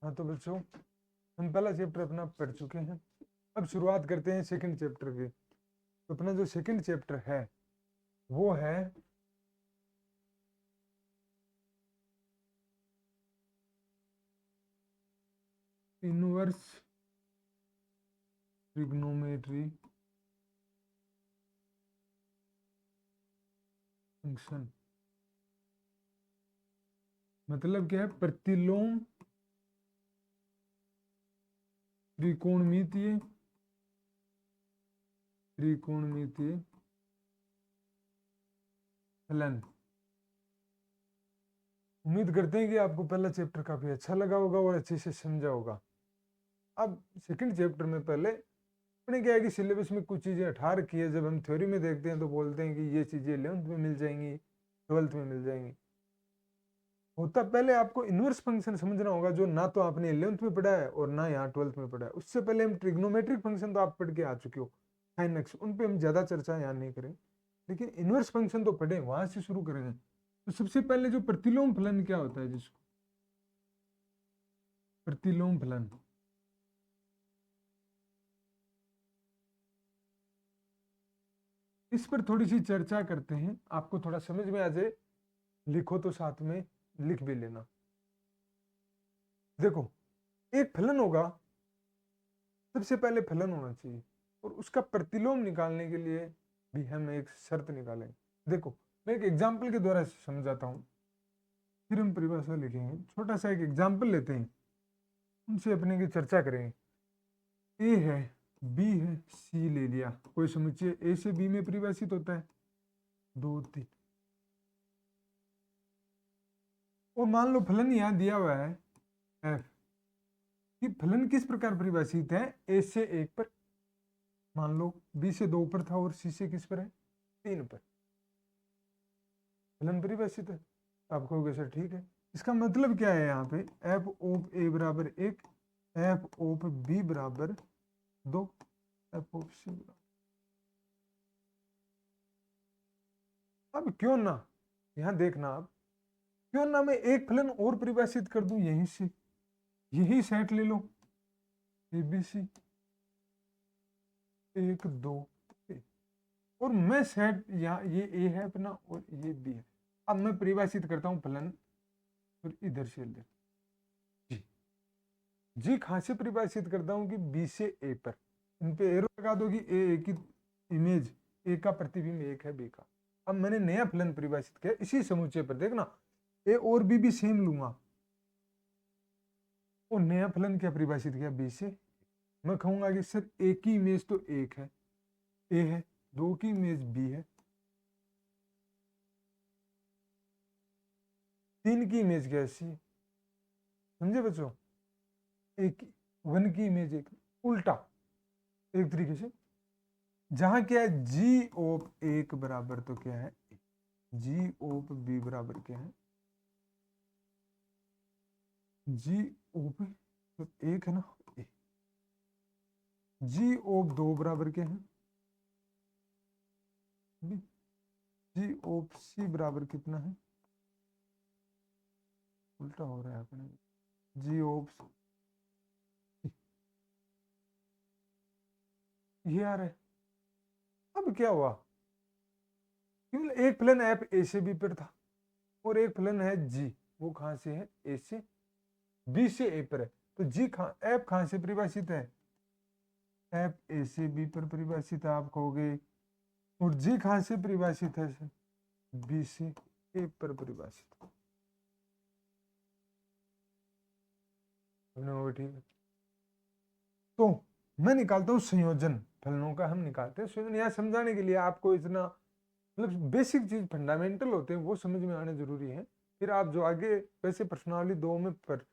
हाँ तो बच्चों, हम पहला चैप्टर अपना पढ़ चुके हैं। अब शुरुआत करते हैं सेकंड चैप्टर की। तो अपना जो सेकंड चैप्टर है वो है इनवर्स ट्रिग्नोमेट्री फंक्शन। मतलब क्या है? प्रतिलोम त्रिकोणमितीय फलन। उम्मीद करते हैं कि आपको पहला चैप्टर काफी अच्छा लगा होगा और अच्छे से समझा होगा। अब सेकंड चैप्टर में पहले अपने क्या है कि सिलेबस में कुछ चीजें हटा रखी है। जब हम थ्योरी में देखते हैं तो बोलते हैं कि ये चीजें 11th में मिल जाएंगी, 12th में मिल जाएंगी। होता पहले आपको इनवर्स फंक्शन समझना होगा, जो ना तो आपने 11th में पढ़ा है और ना यहाँ 12th में पढ़ा है। उससे पहले हम ट्रिग्नोमेट्रिक फंक्शन तो आप पढ़ के आ चुके हो, sin x, उन पे हम ज्यादा चर्चा यहाँ नहीं करें, लेकिन इनवर्स फंक्शन तो पढ़े, वहां से शुरू करेंगे। तो सबसे पहले जो प्रतिलोम फलन क्या होता है, जिसको प्रतिलोम फलन, इस पर थोड़ी सी चर्चा करते हैं, आपको थोड़ा समझ में आ जाए। लिखो तो साथ में लिख भी लेना। देखो, एक फलन होगा, सबसे पहले फलन होना चाहिए, और उसका प्रतिलोम निकालने के लिए भी हम एक शर्त निकालेंगे। देखो, मैं एक एग्जाम्पल के द्वारा समझाता हूं, फिर हम परिभाषा लिखेंगे। छोटा सा एक एग्जाम्पल लेते हैं, उनसे अपने की चर्चा करेंगे। ए है, बी है, सी ले लिया। कोई समुच्चय ए से बी में परिभाषित होता है, 2 3। और मान लो फलन यहां दिया हुआ है एफ, कि फलन किस प्रकार परिभाषित है? ए से 1 पर, मान लो बी से 2 पर था, और सी से किस पर है? 3 पर। फलन परिभाषित है। आप कहोगे सर ठीक है, इसका मतलब क्या है? यहाँ पे एफ ऑफ ए बराबर 1, एफ ऑफ बी बराबर 2, एफ ऑफ सी बराबर। अब क्यों ना, यहाँ देखना आप, क्यों ना मैं एक फलन और परिभाषित कर दूं यहीं से, यही सेट ले लो, ए बी सी 1 2, और मैं सेट यहाँ, ये ए है अपना और ये बी है। अब मैं परिभाषित करता हूँ फलन, फिर इधर से इधर जी, जी कहाँ से परिभाषित करता हूँ कि बी से ए पर। इन पे एरो लगा दो कि ए की इमेज, ए का प्रतिबिंब 1 है बी का। अब मैंने नया फलन परिभाषित किया इसी समुच्चय पर। देखना, ए और बी भी सेम लूंगा, और नया फलन क्या परिभाषित किया? बी से। मैं कहूंगा कि सर ए की इमेज तो 1 है, ए है, 2 की इमेज बी है, 3 की इमेज क्या है? सी। समझे बच्चों? एक 1 की इमेज 1, उल्टा एक तरीके से। जहां क्या है, जी ऑफ 1 बराबर तो क्या है? जी ऑफ बी बराबर क्या है? जी ऑफ तो 1 है ना, जी ऑफ 2 बराबर क्या है? जी ऑफ सी बराबर कितना है? उल्टा हो रहा है अपने, जी ऑफ ये आ रहा है। अब क्या हुआ? केवल एक फलन एफ ए से बी पर था, और एक फलन है जी, वो कहां से है? ए से बी से ए पर है। तो जी एफ कहां से परिभाषित है? एफ ए से बी पर परिभाषित है, आप कहोगे। और जी कहां से परिभाषित है? बी से ए पर परिभाषित। ठीक है, तो मैं निकालता हूं संयोजन फलनों का। हम निकालते हैं संयोजन, यहाँ समझाने के लिए आपको इतना, मतलब बेसिक चीज फंडामेंटल होते हैं वो समझ में आने जरूरी है। फिर आप जो आगे वैसे प्रश्नावली 2 में पर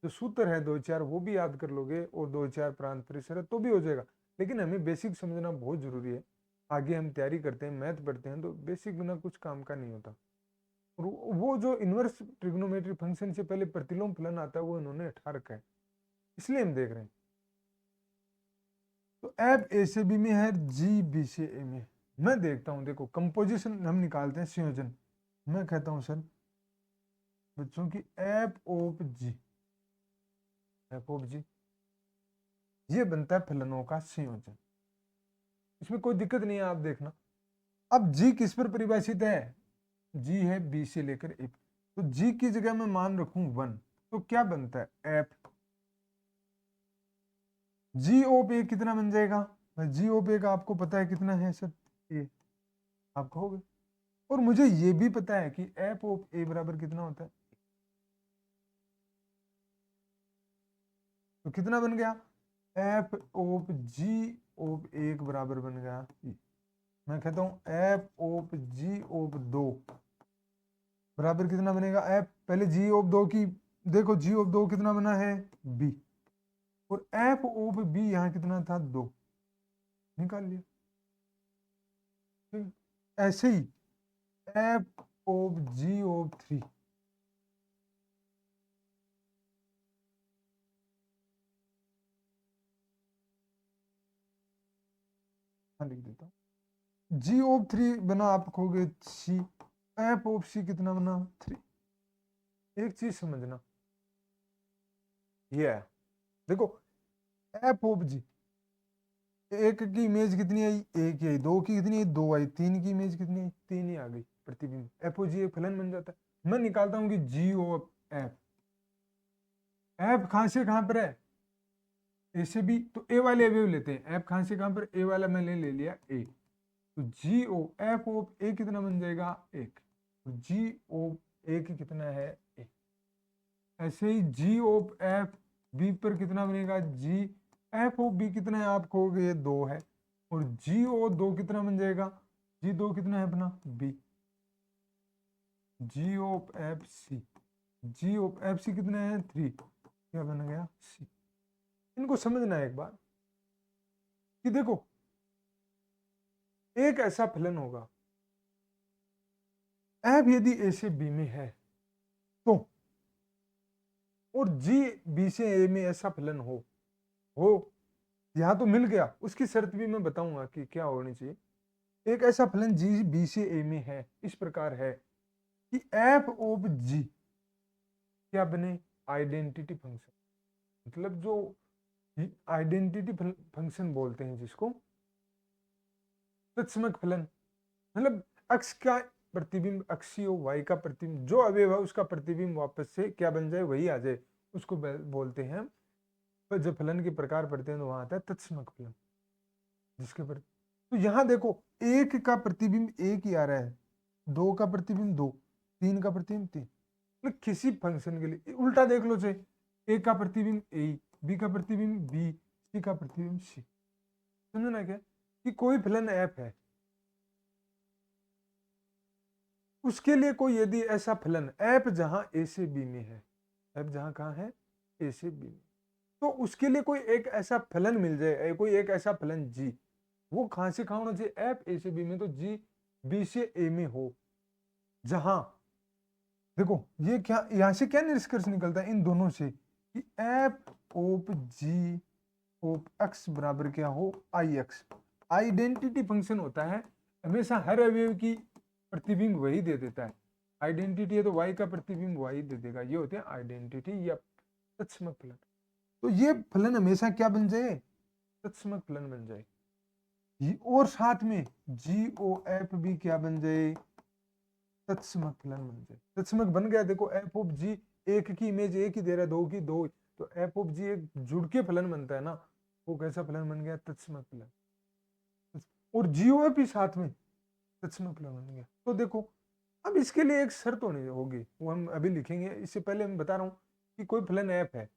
जो सूत्र है 2 4 वो भी याद कर लोगे, और 2 4 प्रांत परिसर तो भी हो जाएगा, लेकिन हमें बेसिक समझना बहुत जरूरी है। आगे हम तैयारी करते हैं, मैथ पढ़ते हैं, तो बेसिक बिना कुछ काम का नहीं होता। और वो जो इनवर्स ट्रिग्नोमेट्री फंक्शन से पहले प्रतिलोम फलन आता है वो इन्होंने हटा रखा है, इसलिए हम देख रहे हैं। तो एफ ए से बी में है, जी बी से ए में। मैं देखता हूं, देखो कंपोजिशन हम निकालते हैं, संयोजन। मैं कहता हूं सर बच्चों की F of G F of G, ये बनता है फलनों का संयोजन। इसमें कोई दिक्कत नहीं है, आप देखना। अब जी किस पर परिभाषित है, जी है बी से लेकर ए, तो जी की जगह मैं मान रखूं 1, तो क्या बनता है एफ जी ऑफ ए कितना बन जाएगा, जी ऑफ ए का आपको पता है कितना है सर, ए आप कहोगे, और मुझे ये भी पता है कि एफ ऑफ ए बराबर कितना होता है, तो कितना बन गया एफ ऑफ जी ऑफ एक बराबर बन गया, मैं कहता हूं एफ ऑफ जी ऑफ 2 बराबर कितना बनेगा, एफ पहले जी ऑफ 2 की देखो, जी ऑफ 2 कितना बना है बी, और एफ ऑफ बी यहां कितना था 2, निकाल लिया। ठीक, ऐसे ही एफ ऑफ जी ऑफ 3, लिख देता हूं, जी ऑफ 3 बना आप कहोगे सी, एफ ऑफ सी कितना बना 3। एक चीज समझना, ये है देखो, एफ ऑफ जी, एक की इमेज कितनी आई, एक ही आई, दो की कितनी आई, 2 आई, तीन की इमेज कितनी आई, 3 ही आ गई प्रतिबिंब, एफ ओ जी एक फलन बन जाता है। मैं निकालता हूं कि जी ओ एफ, एफ कहां से कहां पर है, ए से बी, तो ए वाले अवयव लेते हैं, एफ कहां से कहां पर, ए वाला मैंने ले लिया ए, तो जी ओ एफ ओ ए कितना बन जाएगा 1, तो जी ओ एक कितना है ए। ऐसे ही जी ओ एफ बी पर कितना बनेगा, जी एफ ओ बी कितना है आप कहोगे ये 2 है, और जी ओ 2 कितना बन जाएगा, जी 2 कितना है अपना b, g of f c, g of f c कितना है 3, क्या बन गया सी। इनको समझना है एक बार कि देखो, एक ऐसा फलन होगा, एफ यदि ए से बी में है तो, और जी बी से ए में ऐसा फलन हो यहां तो मिल गया, उसकी शर्त भी मैं बताऊंगा कि क्या होनी चाहिए। एक ऐसा फलन जी बी से ए में है, इस प्रकार है कि एफ ऑफ जी क्या बने आइडेंटिटी फंक्शन, मतलब जो आइडेंटिटी फंक्शन बोलते हैं जिसको, तत्समक फलन, मतलब अक्ष का प्रतिबिंब अक्षीय वाई का प्रतिबिंब, जो अवयव है उसका प्रतिबिंब वापस से क्या बन जाए वही आ जाए, उसको बोलते हैं। पर जब फलन के प्रकार पढ़ते हैं तो वहां आता है तत्समक फलन, जिसके पर, तो यहां देखो एक का प्रतिबिंब एक ही आ रहा है, 2 का प्रतिबिंब 2, 3 का प्रतिबिंब 3, मतलब किसी फंक्शन के लिए उल्टा देख लो, चाहे ए का प्रतिबिंब ए, बी का प्रतिबिंब बी, सी का प्रतिबिंब सी, समझना क्या कि कोई फलन एफ है, उसके लिए कोई यदि ऐसा फलन एफ जहां ए से बी में है, एफ जहां कहां है ए से बी में, तो उसके लिए कोई एक ऐसा फलन मिल जाए, कोई एक ऐसा फलन जी, वो कहां से कहां होना चाहिए, एफ ए से बी में, तो जी बी से ए में हो, जहां देखो ये क्या, यहां से क्या निष्कर्ष निकलता है इन दोनों से कि f of g of x बराबर क्या हो आई एक्स। आइडेंटिटी फंक्शन होता है हमेशा हर अवयव की प्रतिबिंब वही दे देता है, आइडेंटिटी है तो वाई का प्रतिबिंब वाई दे देगा, ये होते हैं आइडेंटिटी या तत्समक फलन। तो ये फलन हमेशा क्या बन जाए, तत्समक फलन बन जाए, और साथ में जी ओ एफ भी क्या बन जाए, तत्समक फलन बन जाए। तत्समक बन गया, देखो एफ ऑफ जी एक की इमेज एक ही दे रहा है, 2 की 2, तो एफ ऑफ जी एक जुड़ के फलन बनता है ना, वो कैसा फलन बन गया तत्समक फलन, और जीओ एफ भी साथ में तत्समक फलन बन गया। तो देखो अब इसके लिए एक शर्त होनी होगी, वो हम अभी लिखेंगे, इससे पहले मैं बता रहा हूं कि कोई फलन एफ है,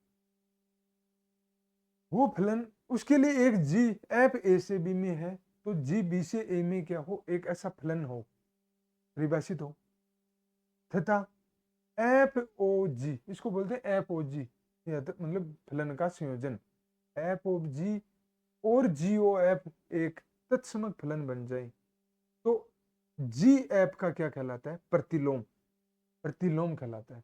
वो फलन उसके लिए एक जी एफ ए से बी में है, तो जी बी से ए में क्या हो, एक ऐसा फलन हो परिभाषित हो, तथा एफ ओ जी, इसको बोलते हैं एफ ओ जी, मतलब फलन का संयोजन, एफ ओ जी और जी ओ एफ एक तत्समक फलन बन जाए, तो जी एफ का क्या कहलाता है, प्रतिलोम, प्रतिलोम कहलाता है।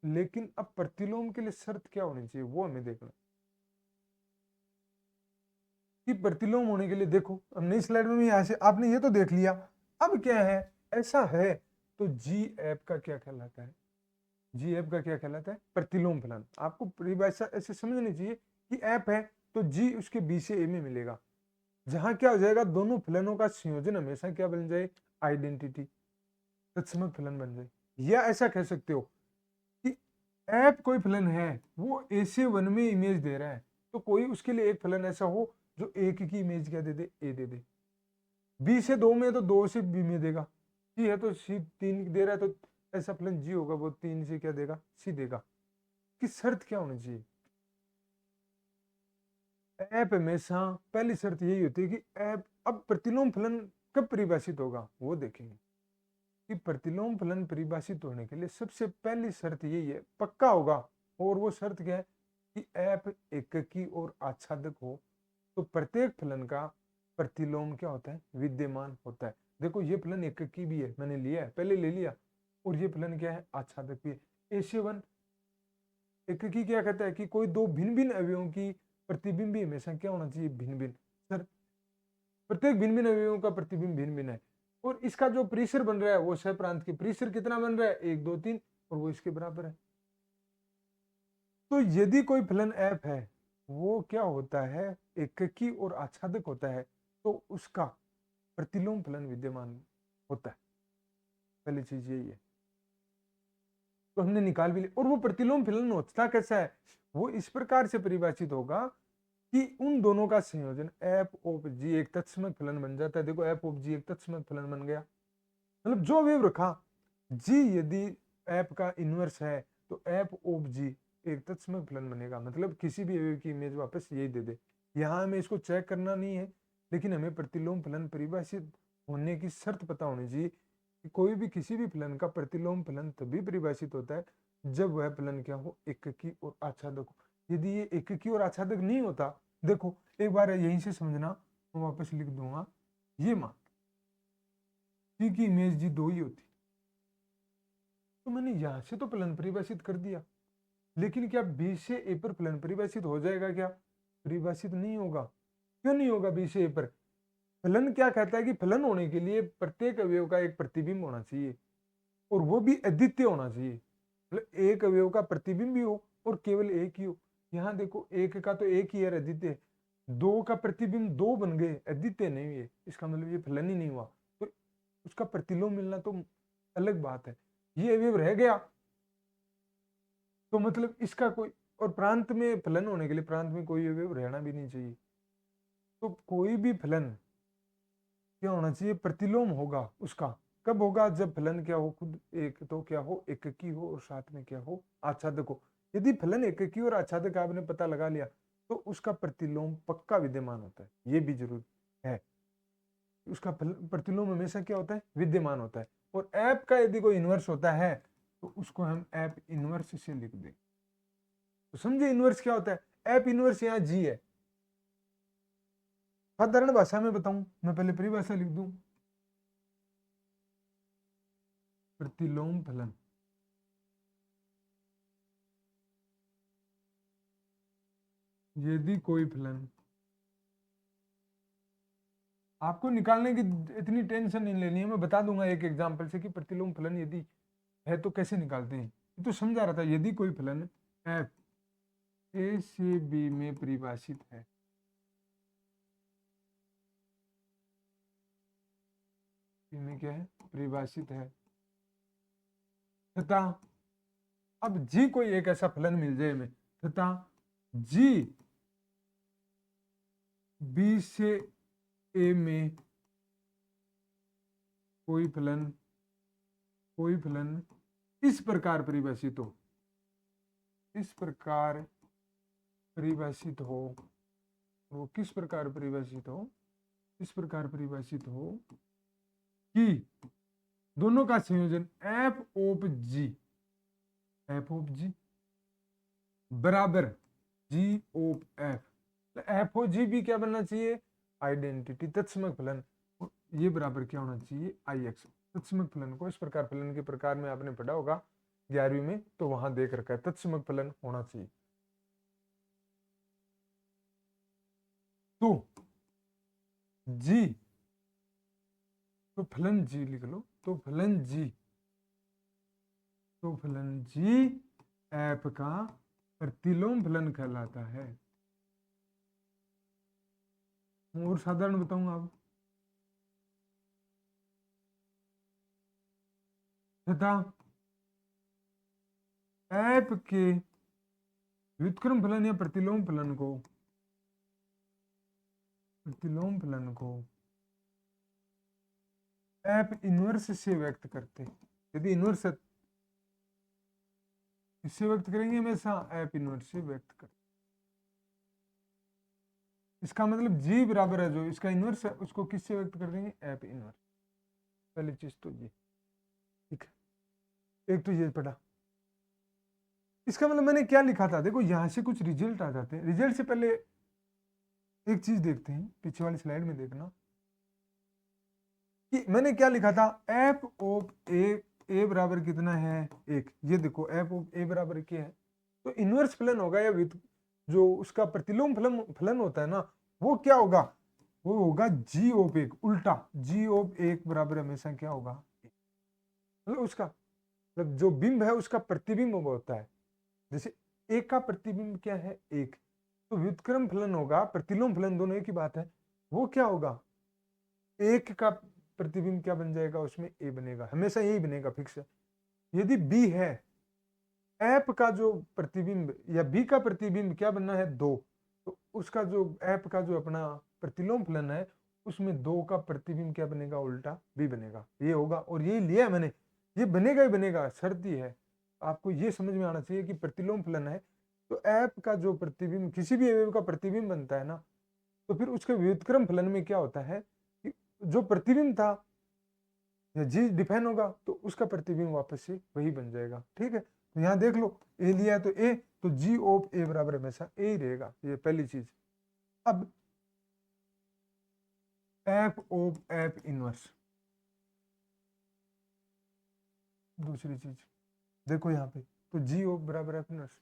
लेकिन अब प्रतिलोम के लिए शर्त क्या होनी चाहिए वो हमें देखना, कि प्रतिलोम होने के लिए देखो हमने इस स्लाइड में भी यहां से आपने ये तो देख लिया, अब क्या है, ऐसा है तो जी एफ का क्या कहलाता है, जी एफ का क्या कहलाता है, प्रतिलोम फलन। आपको परिभाषा ऐसे समझनी चाहिए कि एफ है तो जी उसके बी से ए में मिलेगा, जहां क्या हो जाएगा, दोनों फलनों का संयोजन हमेशा क्या बन जाए, आइडेंटिटी, तत्समक फलन बन जाए। या ऐसा कह सकते हो कि एफ कोई फलन है, वो ए से वन में इमेज दे रहा है, तो कोई उसके लिए एक फलन ऐसा हो जो एक की इमेज क्या दे दे, ए दे दे। बी से दो में तो दो से बी में देगा, सी है तो सी तीन दे रहा है, तो ऐसा फलन जी होगा, वो तीन से क्या देगा, सी देगा। कि शर्त क्या होनी चाहिए, ऐप हमेशा पहली शर्त यही होती है कि ऐप, अब प्रतिलोम फलन कब परिभाषित होगा वो देखेंगे। कि प्रतिलोम फलन परिभाषित होने के लिए सबसे पहली शर्त यही है, पक्का होगा, और वो शर्त क्या है कि ऐप एककी और आच्छादक हो, तो प्रत्येक फलन का प्रतिलोम क्या होता है, विद्यमान होता है। देखो ये फलन एककी भी है, मैंने लिया है, पहले ले लिया, और ये फलन क्या है, आच्छादक भी है। ऐसे वन एककी क्या कहता है कि कोई दो भिन्न भिन्न अवयवों की प्रतिबिंब भी हमेशा क्या होना चाहिए, भिन्न भिन्न। सर प्रत्येक भिन्न भिन्न अवयवों का प्रतिबिंब भिन्न भिन्न है, और इसका जो परिसर बन रहा है वो सह प्रांत की परिसर कितना बन रहा है, एक दो तीन, और वो इसके बराबर है। तो यदि कोई फलन एफ है, वो क्या होता है, एककी और आच्छादक होता है, तो उसका प्रतिलोम फलन विद्यमान होता है। पहली चीज यही है, तो हमने निकाल भी लिया। और वो प्रतिलोम फलन होता कैसा है, वो इस प्रकार से परिभाषित होगा कि उन दोनों का संयोजन एफ ऑफ जी एक तत्समक फलन बन जाता है। देखो एफ ऑफ जी एक तत्समक फलन बन गया, मतलब जो अवयव रखा जी, यदि एफ का इनवर्स है तो एफ ऑफ जी एक तत्समक फलन बनेगा, मतलब किसी भी अवयव की इमेज वापस यही दे दे। यहाँ हमें इसको चेक करना नहीं है, लेकिन हमें प्रतिलोम फलन परिभाषित होने की शर्त पता होनी चाहिए कि कोई भी किसी भी फलन का प्रतिलोम फलन तभी परिभाषित होता है जब वह फलन क्या हो, एककी और आच्छादक हो। यदि ये एककी और आच्छादक नहीं होता, देखो एक बार यहीं से समझना, मैं वापस लिख दूंगा, ये मान सी की इमेज जी दो ही होती, तो मैंने यहां से तो फलन परिभाषित कर दिया, लेकिन क्या बी से ए पर फलन परिभाषित हो जाएगा क्या, परिभाषित नहीं होगा। क्यों नहीं होगा, बी से ए पर फलन क्या कहता है कि फलन होने के लिए प्रत्येक अवयव का एक प्रतिबिंब होना चाहिए, और वो भी अद्वितीय होना चाहिए, मतलब एक अवयव का प्रतिबिंब भी हो और केवल एक ही हो। यहाँ देखो एक का तो एक ही है, अद्वितीय, दो का प्रतिबिंब दो बन गए, अद्वितीय नहीं है, इसका मतलब ये फलन ही नहीं हुआ, तो उसका प्रतिलोम मिलना तो अलग बात है। ये अवयव रह गया तो मतलब इसका कोई, और प्रांत में फलन होने के लिए प्रांत में कोई अवयव रहना भी नहीं चाहिए, तो कोई भी फलन क्या होना चाहिए, प्रतिलोम होगा उसका। कब होगा, जब फलन क्या हो, खुद एक तो क्या हो, एककी हो, और साथ में क्या हो, आच्छादक हो। यदि फलन एककी और आच्छादक आपने पता लगा लिया, तो उसका प्रतिलोम पक्का विद्यमान होता है, ये भी जरूरी है। उसका प्रतिलोम हमेशा क्या होता है, विद्यमान होता है। और ऐप का यदि कोई इनवर्स होता है तो उसको हम ऐप इनवर्स से लिख दें। तो समझे इनवर्स क्या होता है, ऐप इनवर्स यहाँ जी है। साधारण भाषा में बताऊं, मैं पहले परिभाषा लिख दूं, प्रतिलोम फलन यदि कोई फलन, आपको निकालने की इतनी टेंशन नहीं लेनी है, मैं बता दूंगा एक एग्जांपल से कि प्रतिलोम फलन यदि है तो कैसे निकालते हैं। ये तो समझा रहा था, यदि कोई फलन एफ ए से बी में परिभाषित है, में क्या है, परिभाषित है, तथा अब जी कोई एक ऐसा फलन मिल जाए हमें, तथा जी बी से ए में कोई फलन इस प्रकार परिभाषित हो, इस प्रकार परिभाषित हो, वो किस प्रकार परिभाषित हो, इस प्रकार परिभाषित हो कि दोनों का संयोजन F of G, F of G बराबर G of F, F O G भी क्या बनना चाहिए, आइडेंटिटी, तत्समक फलन, ये बराबर क्या होना चाहिए, आई एक्स। तत्समक फलन को इस प्रकार, फलन के प्रकार में आपने पढ़ा होगा 11वीं में, तो वहां देख रखा है, तत्समक फलन होना चाहिए। तो जी, तो फलन जी लिख लो, तो फलन जी तो फलन जी एफ का प्रतिलोम फलन कहलाता है। और साधारण बताऊंगा अब, तथा एफ के व्युत्क्रम फलन या प्रतिलोम फलन को एफ इनवर्स से व्यक्त करते। यदि इनवर्स इससे व्यक्त करेंगे हमेशा एफ इनवर्स से व्यक्त करते। इसका मतलब जी बराबर है जो इसका इनवर्स है उसको किससे व्यक्त कर देंगे, एफ इनवर्स। पहली चीज तो ये ठीक है, एक तो ये पढ़ा। इसका मतलब मैंने क्या लिखा था, देखो यहां से कुछ रिजल्ट आ जाते हैं। रिजल्ट से पहले एक चीज देखते हैं, पीछे वाली स्लाइड में देखना कि मैंने क्या लिखा था, एफ ऑफ ए बराबर कितना है, एक। ये देखो एफ ऑफ ए बराबर क्या है, तो इनवर्स फलन होगा या जो उसका प्रतिलोम फलन होता है ना, वो क्या होगा, वो होगा जी ऑफ एक, उल्टा जी ऑफ एक बराबर हमेशा क्या होगा, मतलब उसका मतलब जो बिंब है उसका प्रतिबिंब होता है। जैसे एक का प्रतिबिंब क्या है, एक, तो व्युत्क्रम फलन होगा, प्रतिलोम फलन दोनों एक ही बात है, वो क्या होगा, एक का प्रतिबिंब क्या बन जाएगा, उसमें ए बनेगा, हमेशा यही बनेगा, फिक्स है। यदि बी है, एप का जो प्रतिबिंब या बी का प्रतिबिंब क्या बनना है, दो, तो उसका जो एप का जो अपना प्रतिलोम फलन है उसमें दो का प्रतिबिंब क्या बनेगा, उल्टा बी बनेगा, ये होगा। और ये लिया है मैंने, ये बनेगा ही बनेगा, शर्त ही है। आपको ये समझ में आना चाहिए कि प्रतिलोम फलन है तो एप का जो प्रतिबिंब किसी भी अवयव का प्रतिबिंब बनता है ना, तो फिर उसके व्युत्क्रम फलन में क्या होता है कि जो प्रतिबिंब था या जी डिफाइन होगा तो उसका प्रतिबिंब वापस से वही बन जाएगा। ठीक है, तो यहाँ देख लो ए लिया है तो ए, तो जी ऑफ ए बराबर हमेशा ए ही रहेगा, ये पहली चीज। अब एफ ऑफ एफ इनवर्स, दूसरी चीज देखो यहाँ पे, तो जी ऑफ बराबर एफ इनवर्स,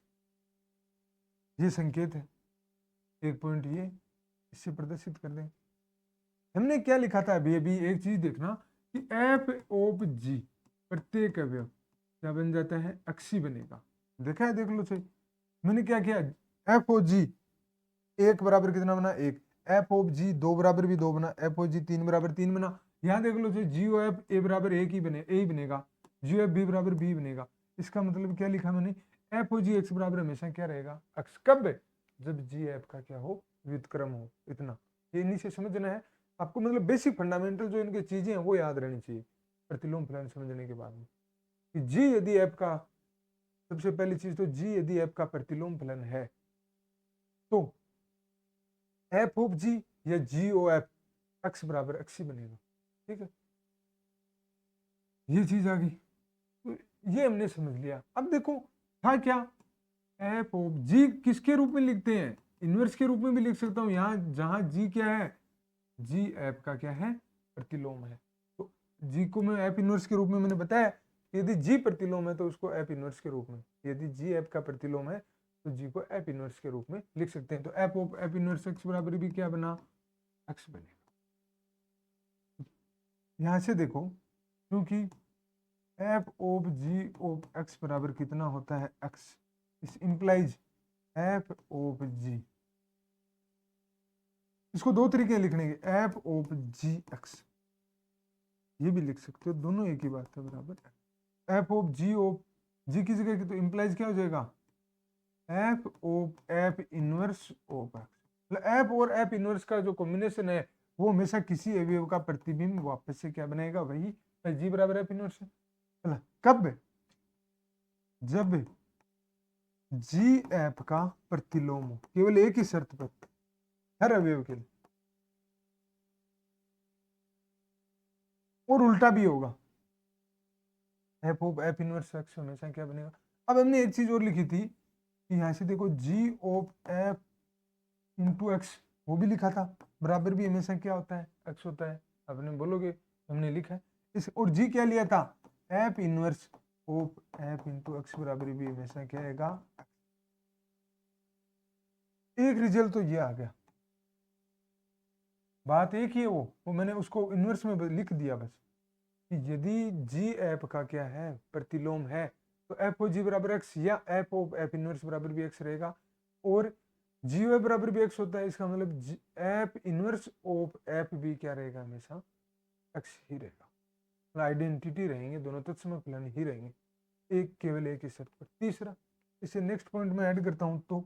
ये संकेत है, एक पॉइंट ये इससे प्रदर्शित कर दें। हमने क्या लिखा था अभी एक चीज देखना कि एफ ऑफ जी प्रत्येक अवयव क्या बन जाता है, अक्षी बनेगा। देखा है, देख लो सही, मैंने क्या किया, एफ ओ जी एक बराबर कितना बना, एक, एफ ऑफ जी दो बराबर भी दो बना, एफ ओ जी तीन बराबर तीन बना। यहाँ देख लो जी ओ एफ ए बराबर एक ही बने, ए ही बनेगा, जी ओ एफ बी बराबर बी बनेगा। इसका मतलब क्या लिखा मैंने, एफ ओ जी एक्स बराबर हमेशा क्या रहेगा, अक्ष, कब, जब जी एफ का क्या हो, व्युत्क्रम हो। इतना ये इन्हीं से समझना है आपको, मतलब बेसिक फंडामेंटल जो इनकी चीजें हैं वो याद रहनी चाहिए प्रतिलोम फलन समझने के बाद में, कि जी यदि एफ का, सबसे पहली चीज तो जी यदि एफ का प्रतिलोम फलन है तो एफ ऑफ जी या जी ओ एफ एक्स बराबर एक्स ही बनेगा। ठीक है, ये चीज आ गई, तो ये हमने समझ लिया। अब देखो था क्या, एफ ऑफ जी किसके रूप में लिखते हैं, इनवर्स के रूप में भी लिख सकता हूं, यहाँ जहां जी क्या है, जी एफ का क्या है, प्रतिलोम है। तो जी को मैं एफ इनवर्स के रूप में मैंने बताया, यदि जी प्रतिलोम है तो उसको एफ इनवर्स के रूप में, यदि जी एफ का प्रतिलोम है तो जी को एफ इनवर्स के रूप में लिख सकते हैं। तो F of F inverse x बराबर भी क्या बना, एक्स बनेगा। यहां से देखो, क्योंकि f of g of x बराबर कितना होता है, एक्स, इस इंप्लाइज एफ ऑफ जी, इसको दो तरीके लिखने के, एफ ऑफ जी एक्स, ये भी लिख सकते हो, दोनों एक ही बात है, बराबर एफ ऑफ जी ऑफ जी की जगह की तो इंप्लाइज क्या हो जाएगा, F of F inverse of x, मतलब एफ और एफ इनवर्स का जो कॉम्बिनेशन है वो हमेशा किसी अवयव का प्रतिबिंब वापस से क्या बनाएगा, वही जी बराबर एफ इनवर्स है। कब, जब जी एफ का प्रतिलोम हो, केवल एक ही शर्त पर, हर अवयव के लिए, और उल्टा भी होगा, F of F inverse x हमेशा क्या बनेगा। अब हमने एक चीज और लिखी थी कि यहां से देखो जी ऑफ एफ इंटू एक्स, वो भी लिखा था, बराबर भी हमेशा क्या होता है, एक्स होता है। आपने बोलोगे हमने लिखा है इस, और जी क्या लिया था, F inverse of F into x बराबर भी हमेशा क्या आएगा, एक रिजल्ट तो ये आ गया, बात एक ही है, वो मैंने उसको इनवर्स में लिख दिया बस, कि यदि जी एफ का क्या है, प्रतिलोम है, तो एफ ओ जी बराबर एक्स या एफ ऑफ एफ इनवर्स बराबर भी एक्स रहेगा, और जी ओ बराबर भी एक्स होता है, इसका मतलब एफ इनवर्स ऑफ एफ भी क्या रहेगा, हमेशा एक्स ही रहेगा। आइडेंटिटी रहेंगे, दोनों तत्सम फलन ही रहेंगे, एक केवल एक ही शर्त पर। तीसरा, इसे नेक्स्ट पॉइंट में ऐड करता हूं तो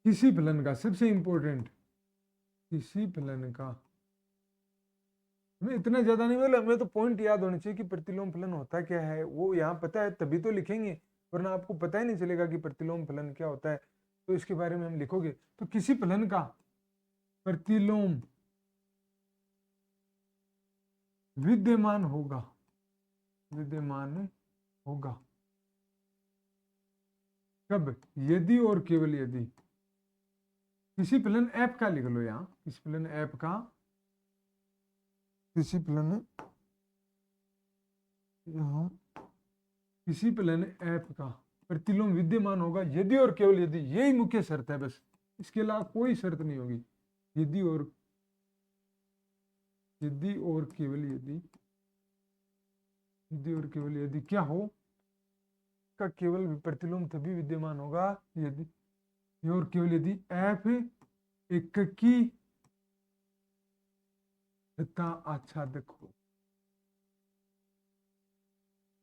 किसी फलन का सबसे इंपॉर्टेंट, किसी फलन का, हमें इतना ज्यादा नहीं बोला, हमें तो पॉइंट याद होने चाहिए कि प्रतिलोम फलन होता क्या है, वो यहाँ पता है तभी तो लिखेंगे, वरना आपको पता ही नहीं चलेगा कि प्रतिलोम फलन क्या होता है। तो इसके बारे में हम लिखोगे, तो किसी फलन का प्रतिलोम विद्यमान होगा, विद्यमान होगा कब, यदि और केवल यदि किसी फलन एफ का, लिख लो यहाँ, किसी फलन एफ का, किसी फलन यहाँ, किसी फलन एफ का प्रतिलोम विद्यमान होगा यदि और केवल यदि, यही मुख्य शर्त है बस, इसके अलावा कोई शर्त नहीं होगी। यदि और केवल यदि, यदि और केवल यदि क्या हो, का केवल प्रतिलोम तभी विद्यमान होगा यदि, और केवल यदि एफ एककी तथा आच्छादक हो,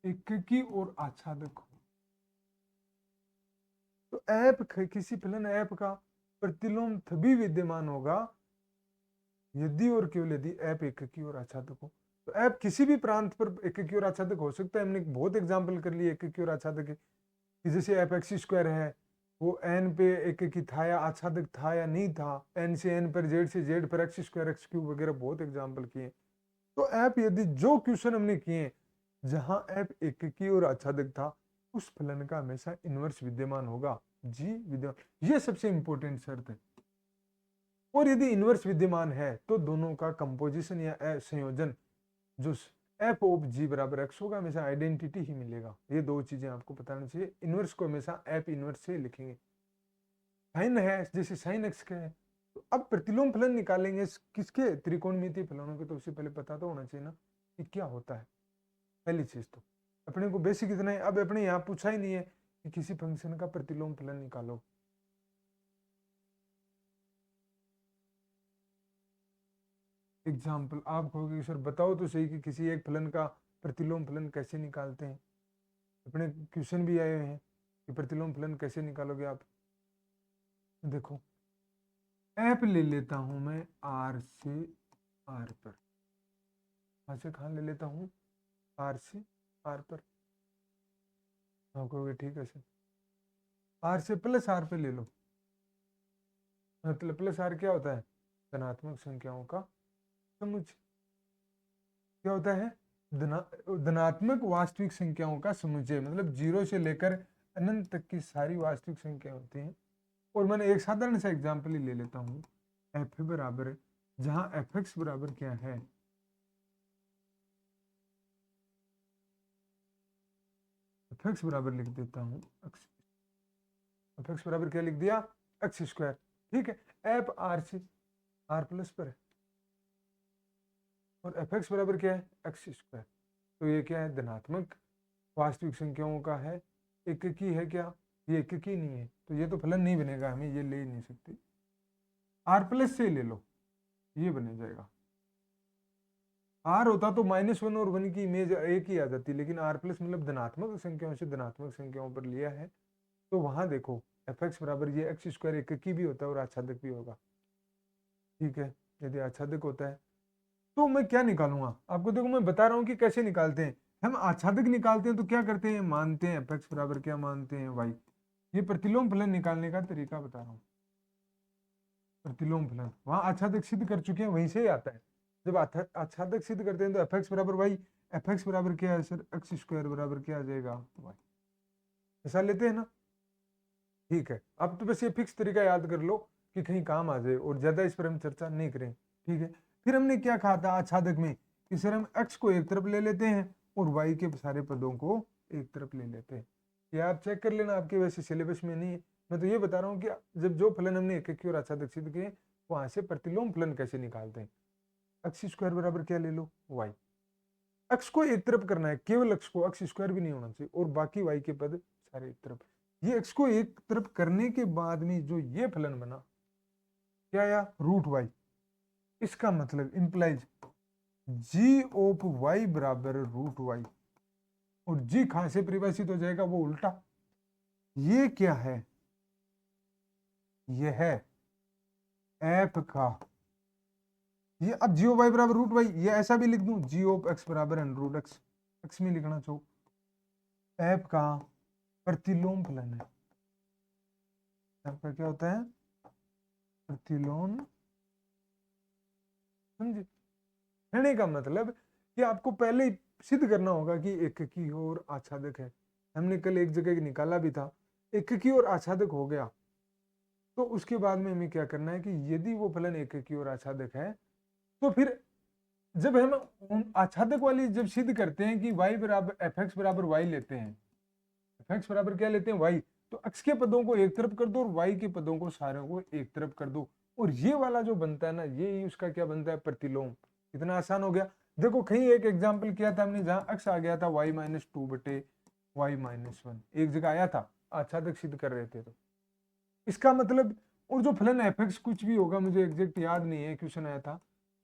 एककी और आच्छादक हो। तो एफ, किसी फलन एफ का प्रतिलोम तभी विद्यमान होगा यदि और केवल यदि एफ एककी और आच्छादक हो। तो एफ किसी भी प्रांत पर एककी और आच्छादक हो सकता है। हमने बहुत एग्जांपल कर लिए एककी और आच्छादक के, जैसे एफ एक्स स्क्वायर है, वो एन पे एककी था या आच्छादक था या नहीं था, एन से एन पर, जेड से जेड पर, एक्स स्क्वायर एक्स क्यूब वगैरह बहुत एग्जाम्पल किए। तो एफ, यदि जो क्वेश्चन हमने किए जहां एफ एककी और आच्छादक था, उस फलन का हमेशा इनवर्स विद्यमान होगा, जी विद्यमान, ये सबसे इंपॉर्टेंट शर्त है। और यदि इनवर्स विद्यमान है तो दोनों का कंपोजिशन या संयोजन जो एफ ऑफ जी बराबर एक्स होगा, हमेशा आइडेंटिटी ही मिलेगा। ये दो चीजें आपको बताना चाहिए। इनवर्स को हमेशा एफ इनवर्स से लिखेंगे। साइन है, जैसे साइन एक्स का है, तो अब प्रतिलोम फलन निकालेंगे किसके, त्रिकोणमितीय फलनों के, तो उससे पहले पता तो होना चाहिए ना कि क्या होता है। पहली चीज तो अपने को बेसिक इतना है। अब अपने यहाँ पूछा ही नहीं है कि किसी फंक्शन का प्रतिलोम फलन निकालो। एग्जाम्पल आप कहोगे सर बताओ तो सही कि किसी एक फलन का प्रतिलोम फलन कैसे निकालते हैं। अपने क्वेश्चन भी आए हैं कि प्रतिलोम फलन कैसे निकालोगे आप। देखो, एफ ले लेता हूं मैं आर से आर पर, कहां से कहां ले लेता हूं, आर से आर पर। आप कहोगे ठीक है सर, आर से प्लस आर पे ले लो। मतलब प्लस आर क्या होता है, धनात्मक संख्याओं का समुच्चय। क्या होता है, धनात्मक वास्तविक संख्याओं का समुच्चय, मतलब जीरो से लेकर अनंत तक की सारी वास्तविक संख्या होती हैं। और मैंने एक साधारण सा एग्जाम्पल ही ले लेता हूं, एफ बराबर, जहां एफ एक्स बराबर क्या है, एफ एक्स बराबर लिख देता हूं एफ एक्स बराबर क्या लिख दिया, एक्स स्क्वायर। ठीक है, एफ आर से आर प्लस पर है, और एफ एक्स बराबर क्या है, एक्स स्क्वायर। तो ये क्या है, धनात्मक वास्तविक संख्याओं का है, एककी है क्या, ये एककी नहीं है, तो ये तो फलन नहीं बनेगा, हमें ये ले ही नहीं सकते। आर प्लस से ले लो, ये बने जाएगा। आर होता तो -1 और 1 की इमेज एक ही आ जाती, लेकिन आर प्लस मतलब धनात्मक संख्याओं से धनात्मक संख्याओं पर लिया है, तो वहां देखो एफ एक्स बराबर ये एक्स स्क्वायर एककी भी होता है और आच्छादक भी होगा। ठीक है, यदि आच्छादक होता है तो मैं क्या निकालूंगा आपको, देखो मैं बता रहा हूँ कि कैसे निकालते हैं। हम आच्छादक निकालते हैं तो क्या करते हैं, मानते हैं एफ एक्स बराबर क्या मानते हैं, वाई। ये प्रतिलोम फलन निकालने का तरीका बता रहा हूँ। प्रतिलोम फलन वहां आच्छादक सिद्ध कर चुके हैं, वहीं से ही आता है। जब आच्छादक सिद्ध करते हैं तो एफ एक्स बराबर वाई, एफ एक्स बराबर क्या है सर, एक्स स्क्वायर बराबर क्या आ जाएगा, वाई। ऐसा लेते हैं ना। ठीक है, अब तो बस ये फिक्स तरीका याद कर लो कि कहीं काम आ जाए, और ज्यादा इस पर हम चर्चा नहीं करें। ठीक है, फिर हमने क्या कहा था आच्छादक में कि सर हम x को एक तरफ ले लेते हैं और y के सारे पदों को एक तरफ ले लेते हैं। ये आप चेक कर लेना, आपके वैसे सिलेबस में नहीं है। मैं तो ये बता रहा हूँ कि जब जो फलन हमने एककी और आच्छादक सिद्ध किए, वहां से प्रतिलोम फलन कैसे निकालते हैं। एक्स स्क्वायर बराबर क्या ले लो, वाई। एक्स को एक तरफ करना है, केवल एक्स को, एक्स स्क्वायर भी नहीं होना चाहिए, और बाकी वाई के पद सारे एक तरफ। ये एक्स को एक तरफ करने के बाद में जो ये फलन बना, क्या आया, रूट वाई। इसका मतलब इंप्लाइज जी ऑफ वाई बराबर रूट वाई, और जी कहां से परिभाषित हो जाएगा, वो उल्टा। ये क्या है, ये है एफ का, ये अब जी ऑफ वाई बराबर रूट वाई, ये ऐसा भी लिख दूं, जी ऑफ एक्स बराबर रूट एक्स, एक्स में लिखना चाहो, एफ का प्रतिलोम फलन है। एफ का क्या होता है, प्रतिलोम, समझे। कहने का मतलब कि आपको पहले ही सिद्ध करना होगा कि एक की ओर आच्छादक है। हमने कल एक जगह निकाला भी था, एक की ओर आच्छादक हो गया तो उसके बाद में हमें क्या करना है कि यदि वो फलन एक की ओर आच्छादक है तो फिर जब हम आच्छादक वाली जब सिद्ध करते हैं कि y बराबर एफ एक्स बराबर वाई लेते हैं, एफ एक्स बराबर क्या लेते हैं, वाई, तो x के पदों को एक तरफ कर दो और y के पदों को सारे को एक तरफ कर दो, और ये वाला जो बनता है ना, ये ही उसका क्या बनता है, प्रतिलोम। इतना आसान हो गया। देखो कहीं एक एग्जाम्पल किया था हमने जहां x आ गया था y माइनस टू बटे वाई माइनस वन, एक जगह आया था, आच्छादक सिद्ध कर रहे थे। तो इसका मतलब, और जो फलन एफ एक्स कुछ भी होगा, मुझे एग्जैक्ट याद नहीं है, क्वेश्चन आया था,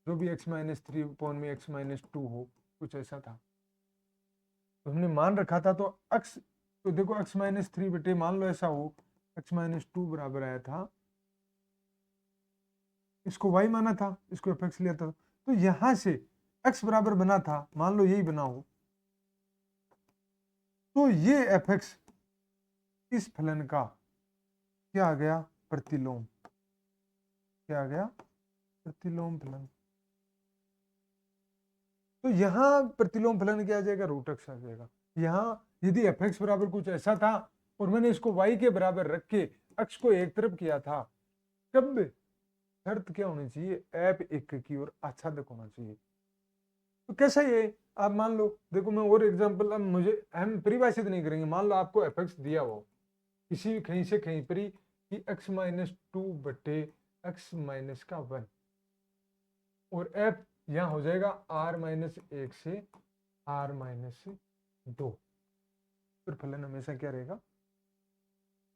जो भी x माइनस थ्री अपॉन में x माइनस टू हो, कुछ ऐसा था, तो हमने मान रखा था, तो x, तो देखो x माइनस थ्री बटे, मान लो ऐसा हो, x माइनस टू बराबर आया था, इसको y माना था, इसको एफ एक्स लिया था, तो यहां से x बराबर बना था, मान लो यही बना हो, तो ये एफ एक्स इस फलन का क्या आ गया, प्रतिलोम, क्या आ गया, प्रतिलोम फलन। तो यहां प्रतिलोम फलन क्या आ जाएगा, रूट एक्स आ जाएगा। यहां यदि एफ एक्स बराबर कुछ ऐसा था और मैंने इसको y के बराबर रख के x को एक तरफ किया था, तब शर्त क्या होनी चाहिए, एफ एक की ओर आच्छादक होना चाहिए। तो कैसा ये, आप मान लो, देखो मैं और एग्जांपल, अब मुझे, हम परिभाषित नहीं करेंगे, मान लो आपको एफ एक्स दिया हो किसी कहीं से कहीं पर ही कि एक्स माइनस टू बटे एक्स माइनस का वन, और एफ यहाँ हो जाएगा आर माइनस एक से आर माइनस दो, फिर फलन हमेशा क्या रहेगा,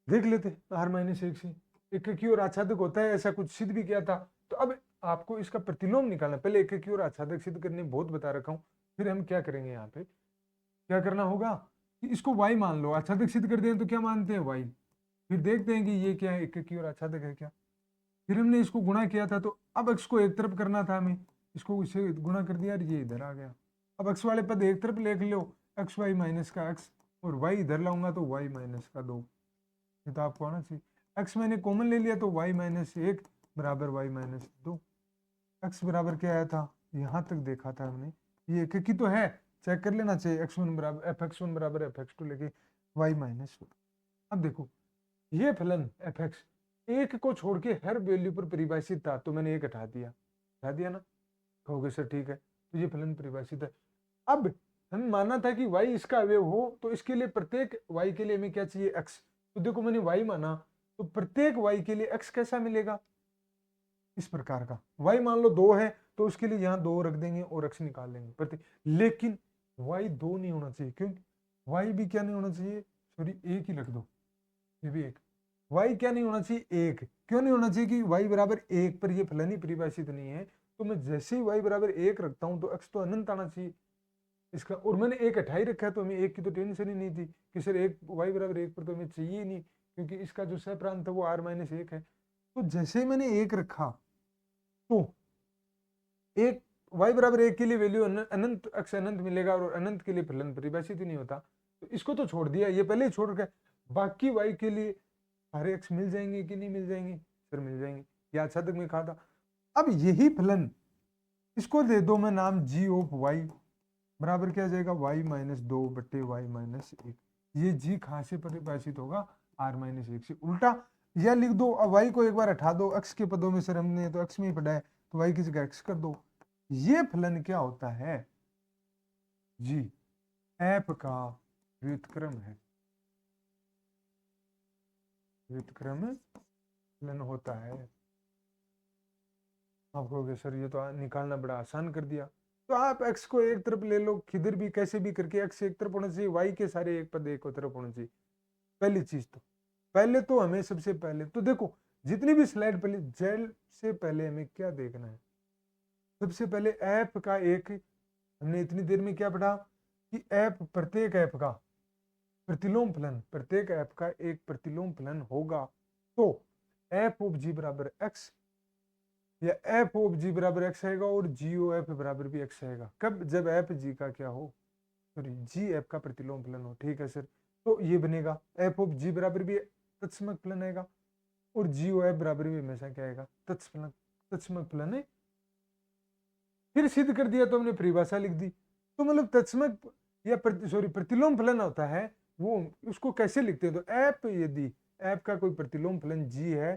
देख लेते, आर माइनस एक से, एक की ओर आच्छादक होता है, ऐसा कुछ सिद्ध भी किया था। तो अब आपको इसका प्रतिलोम निकालना, पहले एक की ओर आच्छादक सिद्ध करने बहुत बता रखा हूं, फिर हम क्या करेंगे, यहाँ पे क्या करना होगा कि इसको y मान लो, आच्छादक सिद्ध कर दें तो क्या मानते हैं, y, फिर देखते हैं कि ये क्या है, एक की ओर आच्छादक है क्या, फिर हमने इसको गुणा किया था, तो अब x को एक तरफ करना था हमें, इसको इससे गुणा कर दिया, ये इधर आ गया। अब x वाले पद एक तरफ लिख लो, एक्स वाई माइनस का x, और y इधर लाऊंगा तो y माइनस का दो, ये तो आपको आना चाहिए। x मैंने कॉमन ले लिया तो y माइनस एक बराबर y माइनस दो, x बराबर क्या आया था, यहाँ तक देखा था हमने, ये एक की तो है, चेक कर लेना चाहिए, x1 बराबर एफ एक्स वन बराबर एफ एक्स टू लेके y माइनस। अब देखो ये फलन एफ एक्स एक को छोड़ के हर वैल्यू पर परिभाषित था, तो मैंने एक हटा दिया ना, कहोगे सर ठीक है, तो ये फलन परिभाषित है। अब हम माना था कि y इसका अवयव हो, तो इसके लिए प्रत्येक y के लिए हमें क्या चाहिए, x, तो देखो मैंने y माना, तो प्रत्येक y के लिए x कैसा मिलेगा, इस प्रकार का, y मान लो दो है तो उसके लिए यहाँ दो रख देंगे और x निकाल लेंगे प्रत्येक, लेकिन y दो नहीं होना चाहिए, क्योंकि y भी क्या नहीं होना चाहिए, सॉरी एक ही रख दो, ये भी एक, y क्या नहीं होना चाहिए, एक, क्यों नहीं होना चाहिए कि y बराबर एक पर ये फलन ही परिभाषित नहीं है, तो मैं जैसे ही y बराबर एक रखता हूं तो x तो अनंत आना चाहिए इसका, और मैंने एक हटाई रखा है, तो हमें एक की तो टेंशन ही नहीं थी कि सर एक y बराबर एक पर तो हमें चाहिए ही नहीं, क्योंकि इसका जो सह प्रांत है वो r माइनस एक है। तो जैसे ही मैंने एक रखा, तो एक y बराबर एक के लिए वैल्यू अनंत, x अनंत मिलेगा, और अनंत के लिए फलन परिभाषित ही नहीं होता, तो इसको तो छोड़ दिया, ये पहले ही छोड़ रखा है, बाकी y के लिए सारे x मिल जाएंगे कि नहीं मिल जाएंगे, सर मिल जाएंगे, या आच्छादक में कहा था। अब यही फलन, इसको दे दो मैं नाम g ऑफ y बराबर क्या आ जाएगा, y माइनस दो बट्टे वाई माइनस एक, ये g कहां से परिभाषित होगा, r माइनस एक से, उल्टा या लिख दो, अब y को एक बार हटा दो, x के पदों में सर हमने तो x में ही पढ़ा है, तो y की जगह x कर दो, ये फलन क्या होता है, जी एफ का व्युत्क्रम है, व्युत्क्रम फलन होता है। आप कहोगे सर ये तो निकालना बड़ा आसान कर दिया। तो आप x को एक तरफ ले लो, किधर भी कैसे भी करके x एक तरफ होना चाहिए, y के सारे एक पद एक तरफ होना चाहिए। पहली चीज तो पहले तो हमें सबसे पहले तो देखो जितनी भी स्लाइड पहले जेल से पहले हमें क्या देखना है, सबसे पहले ऐप का एक, हमने इतनी देर में क्या पढ़ा कि ऐप प्रत्येक ऐप का प्रतिलोम फलन, प्रत्येक ऐप का एक प्रतिलोम फलन होगा। तो एफ ऑफ जी बराबर एक्स या एफ ऑफ जी बराबर एक्स आएगा और जी ओ एफ बराबर भी एक्स आएगा। कब? जब एफ जी का क्या हो, सॉरी जी एफ का प्रतिलोम फलन हो। ठीक है सर, तो ये बनेगा एफ ऑफ जी बराबर भी तत्समक फलन आएगा और जी ओ एफ बराबर भी हमेशा क्या आएगा, तत्समक फलन है। फिर सिद्ध कर दिया तो हमने परिभाषा लिख दी। तो मतलब तत्समक या सॉरी प्रतिलोम फलन होता है वो, उसको कैसे लिखते हैं, तो एप, यदि एप का कोई प्रतिलोम फलन जी है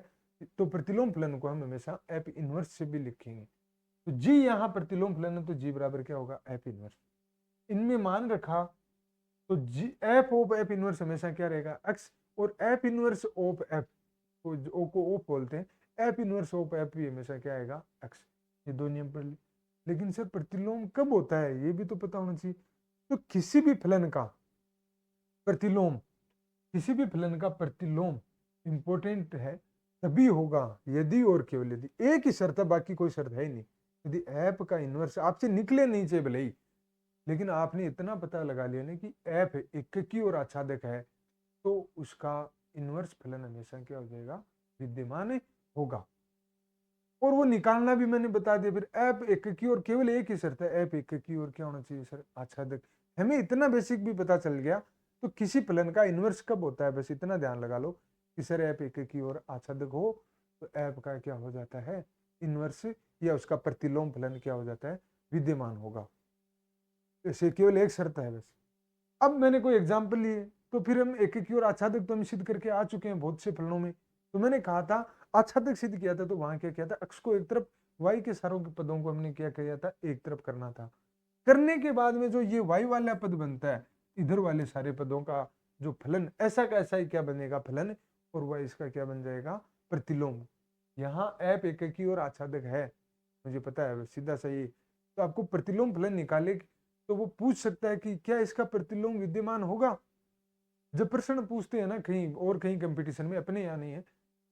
तो प्रतिलोम फलन को हम हमेशा एप इनवर्स से भी लिखेंगे। तो जी यहाँ प्रतिलोम फलन है तो जी बराबर क्या होगा, एप इनवर्स। इनमें मान रखा तो जी एफ ऑफ एप इनवर्स हमेशा क्या रहेगा, एक्स, और एप इनवर्स ऑफ एप को ऑफ बोलते हैं, एप इनवर्स ऑफ एप भी हमेशा क्या आएगा, एक्स। ये दो नियम पढ़ ली। लेकिन सर प्रतिलोम कब होता है ये भी तो पता होना चाहिए। तो किसी भी फलन का प्रतिलोम, किसी भी फलन का प्रतिलोम इंपॉर्टेंट है तभी होगा यदि और केवल यदि, एक ही शर्त है बाकी कोई शर्त है ही नहीं, यदि ऐप का इनवर्स आपसे निकले नहीं चाहिए भले ही, लेकिन आपने इतना पता लगा लिया ना कि ऐप एककी और आच्छादक है तो उसका इनवर्स फलन हमेशा क्या हो जाएगा, विद्यमान होगा। और वो निकालना भी मैंने बता दिया। फिर ऐप एककी और केवल एक ही शर्त है, ऐप एककी और क्या होना चाहिए सर, आच्छादक। हमें इतना बेसिक भी पता चल गया तो किसी फलन का इनवर्स कब होता है, बस इतना ध्यान लगा लो कि सर ऐप एककी और आच्छादक हो तो ऐप का क्या हो जाता है, इनवर्स या उसका प्रतिलोम फलन क्या हो जाता है, विद्यमान होगा। ऐसे केवल एक शर्त है बस। अब मैंने कोई एग्जाम्पल लिए तो फिर हम एककी और आच्छादक तो हम सिद्ध करके आ चुके हैं बहुत से फलनों में। तो मैंने कहा था आच्छादक सिद्ध किया था तो वहां क्या किया था, अक्ष को एक तरफ, वाई के सारों के पदों को हमने क्या किया था, एक तरफ करना था। करने के बाद में जो ये वाई वाला पद बनता है, इधर वाले सारे पदों का जो फलन ऐसा का ऐसा ही क्या बनेगा फलन, और वह इसका क्या बन जाएगा, प्रतिलोम। यहाँ ऐप एककी और आच्छादक है, मुझे पता है सीधा सही। तो आपको प्रतिलोम फलन निकाले तो वो पूछ सकता है कि क्या इसका प्रतिलोम विद्यमान होगा। जब प्रश्न पूछते हैं ना कहीं और कहीं कंपटीशन में, अपने यहाँ नहीं है,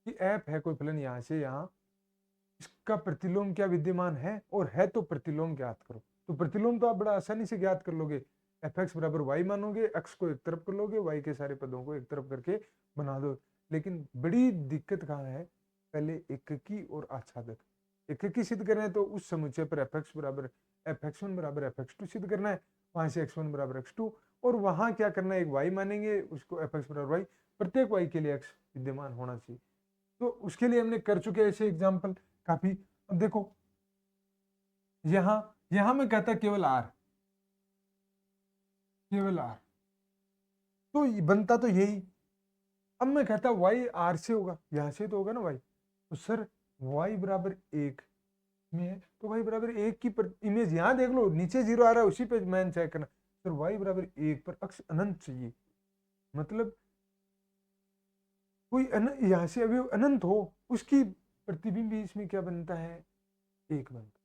कि ऐप है कोई फलन यहाँ से यहाँ, इसका प्रतिलोम क्या विद्यमान है, और है तो प्रतिलोम ज्ञात करो। तो प्रतिलोम तो आप बड़ा आसानी से ज्ञात कर लोगे, एफ एक्स बराबर वाई मानोगे, एक्स को एक तरफ कर लोगे, वाई के सारे पदों को एक तरफ करके बना दो। लेकिन बड़ी दिक्कत कहाँ है, पहले एककी और आच्छादक, एककी सिद्ध करना है तो उस समुच्चय पर एफ एक्स बराबर एफ एक्स वन बराबर एफ एक्स टू सिद्ध करना है, वहां से एक्स वन बराबर एक्स टू, और वहां क्या करना है, एक वाई मानेंगे उसको एफ एक्स बराबर वाई, प्रत्येक वाई के लिए एक्स विद्यमान होना चाहिए। तो उसके लिए हमने कर चुके ऐसे एग्जाम्पल काफी। अब देखो यहां यहां मैं कहता केवल आर, केवल आर, तो बनता तो यही। अब मैं कहता वाई आर से होगा, यहां से तो होगा ना वाई, तो सर वाई बराबर एक में है तो वाई बराबर एक की इमेज यहां देख लो, नीचे जीरो आ रहा है उसी पे मैन चेक करना। सर वाई बराबर एक पर अक्ष अनंत चाहिए, मतलब कोई यहां से अभी अनंत हो, उसकी प्रतिबिंब भी इसमें क्या बनता है, एक बनता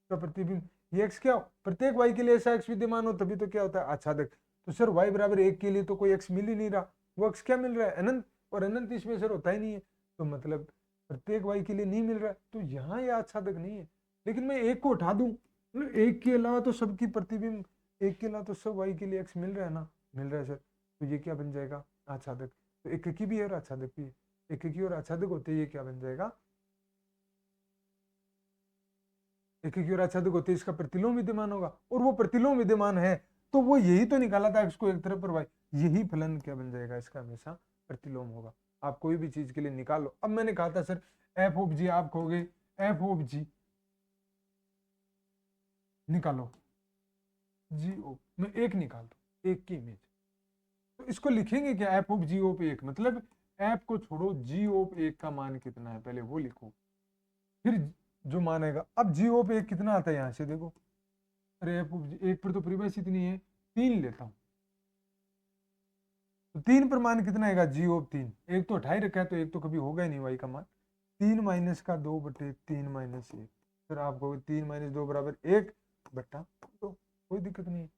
का प्रतिबिंब। ये एक्स क्या हो, प्रत्येक वाई के लिए ऐसा एक्स विद्यमान हो तभी तो क्या होता है, आच्छादक। तो सर वाई बराबर एक के लिए तो कोई एक्स मिल ही नहीं रहा, वो एक्स क्या मिल रहा है, अनंत, और अनंत इसमें सर होता ही नहीं है, तो मतलब प्रत्येक वाई के लिए नहीं मिल रहा है, तो यहाँ ये आच्छादक नहीं है। लेकिन मैं एक को उठा दूं, मतलब एक के अलावा तो सबकी प्रतिबिंब, एक के अलावा तो सब वाई के लिए एक्स मिल रहा है ना, मिल रहा है सर, तो ये क्या बन जाएगा, आच्छादक। तो एक की भी है और आच्छादक भी है, एक की और आच्छादक होते ये क्या बन जाएगा, एक की और आच्छादक होते इसका प्रतिलोम विद्यमान होगा, और वो प्रतिलोम विद्यमान है तो वो यही तो निकाला था इसको एक तरफ पर वाई, यही फलन क्या बन जाएगा इसका, हमेशा प्रतिलोम होगा। आप कोई भी चीज के लिए निकालो। अब मैंने कहा था सर एफ ऑफ जी, आप कहोगे एफ ऑफ जी निकालो, जी ओ मैं एक निकाल दो, एक की इमेज, तो इसको लिखेंगे क्या, एफ ऑफ जी ऑफ एक, मतलब एफ को छोड़ो जी ऑफ एक का मान कितना है पहले वो लिखो, फिर जो मान आएगा। अब जी ऑफ एक कितना आता है यहां से देखो, अरे एफ ऑफ जी एक पर तो परिभाषित नहीं है, तीन लेता हूं, तो तीन पर मान कितना आएगा, जी ऑफ तीन, एक तो 28 रखा है तो एक तो कभी होगा ही नहीं वाई का मान, 3 - का 2/3 - 1, फिर आपको 3 माइनस 2 बराबर 1 बट्टा 2, कोई दिक्कत नहीं है।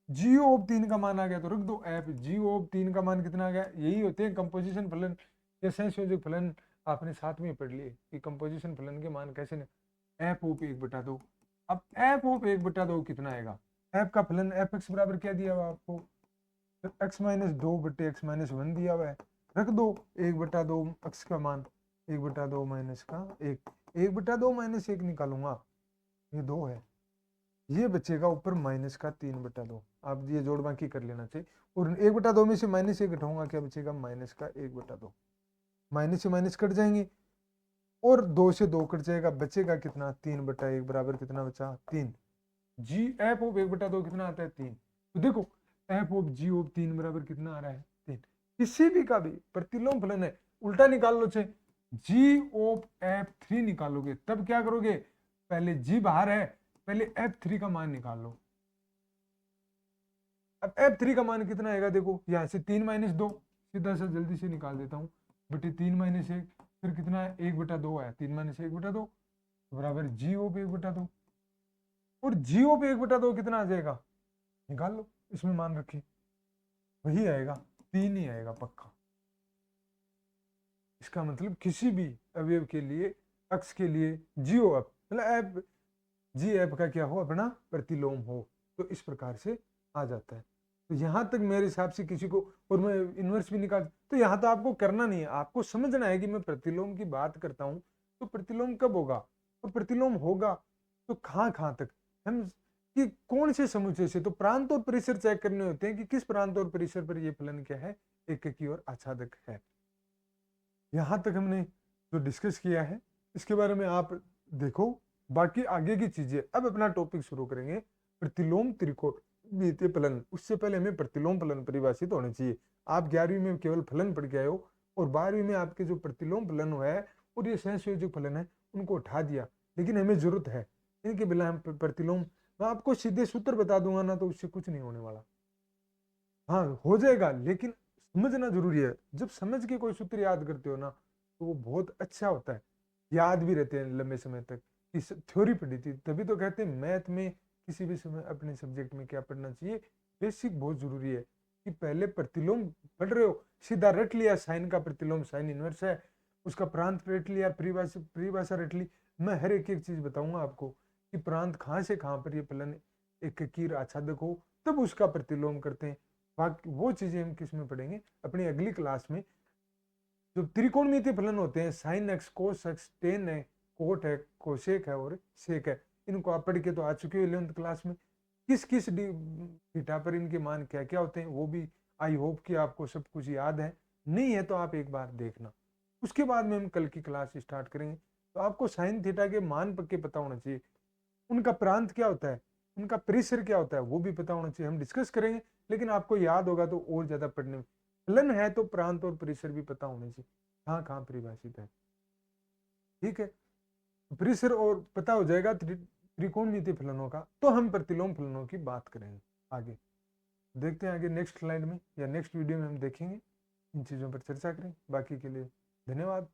जी ऑफ 3 का मान आ गया तो रख दो एफ। जी ऑफ 3 का मान कितना आ गया, यही होते हैं कंपोजिशन फलन या संयोजक फलन, आपने साथ में पढ़ लिए कि कंपोजिशन फलन के मान कैसे। F of 1/2। अब एफ ऑफ 1/2 कितना आएगा, एफ का फलन एफ एक्स बराबर क्या दिया हुआ आपको, एक्स माइनस 2 बटे एक्स माइनस 1 दिया हुआ है, रख दो 1/2 एक्स का मान 1/2 माइनस का 1, 1/2 माइनस 1 निकालूंगा, ये 2 है, ये बचेगा ऊपर माइनस का 3/2। आप ये जोड़ बाकी कर लेना चाहिए, और 1/2 में से माइनस 1 घटाऊंगा, क्या बचेगा माइनस का 1/2, माइनस से माइनस कट जाएंगे और 2 से 2 कट जाएगा, बचेगा कितना 3/1 बराबर कितना बचा 3। जी एफ ऑफ 1/2 कितना आता है 3, तो देखो एफ ऑफ जी ऑफ 3 बराबर कितना आ रहा है 3। किसी भी का भी प्रतिलोम फलन है, उल्टा निकाल लो, चाहे जी ऑफ F3 निकालोगे तब क्या करोगे, पहले जी बाहर है, पहले F3 का मान निकाल लो। अब F3 का मान कितना आएगा, देखो यहां से 3 माइनस 2, सीधा सा जल्दी से निकाल देता हूँ, बटे 3 माइनस 1, फिर कितना है 1/2 है, 3 माइनस 1/2 बराबर जी ऑफ 1/2, और जी ऑफ 1/2 कितना आ जाएगा, निकाल लो, इसमें मान रखिए वही आएगा 3 ही आएगा पक्का। इसका मतलब किसी भी अवयव के लिए अक्ष के लिए जी ओ एफ मतलब एफ जी एफ का क्या हो, अपना प्रतिलोम हो, तो इस प्रकार से आ जाता है। तो यहां तक मेरे हिसाब से किसी को, और मैं इनवर्स भी निकाल, तो यहाँ तो आपको करना नहीं है, आपको समझना है कि मैं प्रतिलोम की बात करता हूं तो प्रतिलोम कब होगा, और प्रतिलोम होगा तो कहां कहां तक, हम कि कौन से समुच्चय से, तो प्रांत और परिसर चेक करने होते हैं कि किस प्रांत और परिसर पर यह फलन क्या है, एककी और आच्छादक है। यहां तक हमने जो डिस्कस किया है इसके बारे में आप देखो, बाकी आगे की चीजें अब अपना टॉपिक शुरू करेंगे प्रतिलोम त्रिकोणमितीय फलन। उससे पहले हमें प्रतिलोम फलन परिभाषित होने चाहिए। आप 11वीं में केवल फलन पढ़ के आए हो, और 12वीं में आपके जो प्रतिलोम फलन है और ये सहसंयोजक फलन है उनको उठा दिया, लेकिन हमें जरूरत है इनके बिना हम प्रतिलोम, मैं आपको सीधे सूत्र बता दूंगा ना तो उससे कुछ नहीं होने वाला। हाँ हो जाएगा, लेकिन समझना जरूरी है, जब समझ के कोई सूत्र याद करते हो ना तो वो बहुत अच्छा होता है, याद भी रहते हैं लंबे समय तक। इस थ्योरी पढ़ी थी, तभी तो कहते हैं मैथ में किसी भी समय अपने सब्जेक्ट में क्या पढ़ना चाहिए, बेसिक बहुत जरूरी है। कि पहले प्रतिलोम पढ़ रहे हो, सीधा रट लिया साइन का प्रतिलोम साइन इनवर्स है, उसका प्रांत रट लिया, परिभाषा रट ली। मैं हर एक एक चीज बताऊंगा आपको कि प्रांत कहाँ से कहाँ पर ये फलन एक कीर आच्छादक हो, तब उसका प्रतिलोम करते हैं। बाकी वो चीजें हम किस में पढ़ेंगे अपनी अगली क्लास में। जो त्रिकोणमितीय फलन होते हैं sine x cos x ten है कोट है कोसेक है और सेक है, इनको आप पढ़ के तो आ चुके हो 11th क्लास में। किस किस थीटा पर इनके मान क्या क्या होते हैं वो भी आई होप कि आपको सब कुछ याद है, नहीं है तो आप एक बार देखना। उसके बाद में हम कल की क्लास स्टार्ट करेंगे, तो आपको साइन थीटा के मान पक्के पता होना चाहिए, उनका प्रांत क्या होता है, उनका परिसर क्या होता है वो भी पता होना चाहिए। हम डिस्कस करेंगे, लेकिन आपको याद होगा तो और ज्यादा पढ़ने में फलन है तो प्रांत और परिसर भी पता होने चाहिए, कहाँ कहाँ परिभाषित है। ठीक है, परिसर और पता हो जाएगा त्रिकोणमितीय फलनों का, तो हम प्रतिलोम फलनों की बात करेंगे आगे। देखते हैं आगे नेक्स्ट स्लाइड में या नेक्स्ट वीडियो में हम देखेंगे, इन चीजों पर चर्चा करेंगे। बाकी के लिए धन्यवाद।